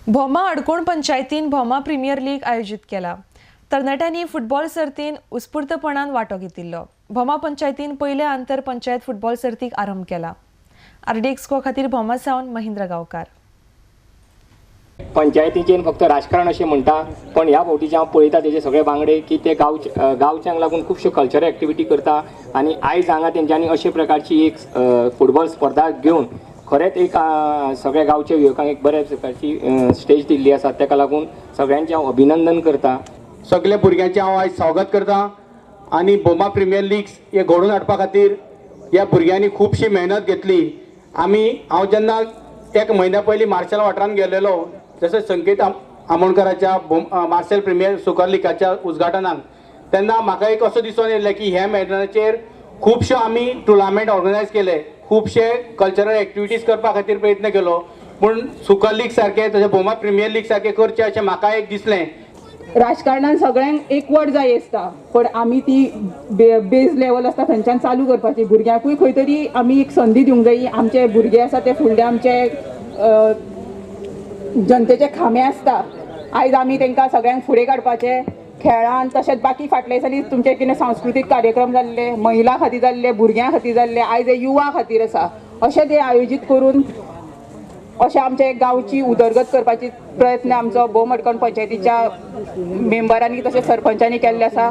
भोमा अडकोण पंचायतीन Bhoma premier league आयोजित केला। तरणाट्यांनी फुटबॉल सर्तीन उत्स्फूर्तपणान वांटो घेतिल्लो। भोमा पंचायतीन पयल्या आंतर पंचायत फुटबॉल सर्तीक आरंभ केला। आरडी एक्सको खातीर भोमा सावन महेंद्र गांवकार। पंचायतीचेर फक्त राजकारण अशें म्हणटा, पण ह्या फावटीचे हांव पळयता तेजे सगळे वांगडे की ते गांवच्यांक लागून खुबश्यो कल्चरल एक्टिविटी करता आनी आयज हांगा तेंच्यांनी अशे प्रकारची एक फुटबॉल स्पर्धा घेवन खरेंच एक सगळ्या गांवच्या युवकांक एक बऱ्या प्रकारची स्टेज दिल्ली आसा। ताका लागून सगळ्यांचें हांव अभिनंदन करता। सगळ्या भुरग्यांचें हांव आयज स्वागत करता आनी भोमा प्रिमियर लीग हे घडोवन हाडपा खातीर ह्या भुरग्यांनी खूबशी मेहनत घेतली। हांव जेन्ना एक म्हयन्या पयलीं मार्शल वाठारांत गेलेलो, जसं संकेत आमोणकराच्या मार्शल प्रिमियर सुपर लिगाच्या उद्घाटनाक, तेन्ना म्हाका एक असो दिसून येयलें की ह्या मैदानाचेर खुबश्यो आमी टुर्नामेंट ऑर्गनायज केले, खुबशे कल्चरल एक्टिविटीज करपा खातीर प्रयत्न केलो, पूण सुपर लीग सारके तशें भोमा प्रिमियर लीग सारके करचे अशें म्हाका एक दिसलें। राजकारणान सगळ्यांक एकवट जाय आसता, पण आमी ती बेज लेवल आसता थंयच्यान चालू करपाची। भुरग्यांकूय खंय तरी आमी एक संदी दिवंक जाय। आमचे भुरगे आसा ते फुडले आमचे जनतेचे खांबे आसता। आयज आमी तांकां सगळ्यांक फुडें काडपाचे खेळान, तशेंच बाकी फाटल्या दिसांनी तुमचे कितें सांस्कृतीक कार्यक्रम जाल्ले, महिला खातीर जाल्ले, भुरग्यां खातीर जाल्ले, आयज हे युवा खातीर आसा, अशें ते आयोजीत करून अशें आमचे गांवची उदरगत करपाची प्रयत्न आमचो भोम अडकोण पंचायतीच्या मेंबरांनी तशेंच सरपंचांनी केल्ले आसा।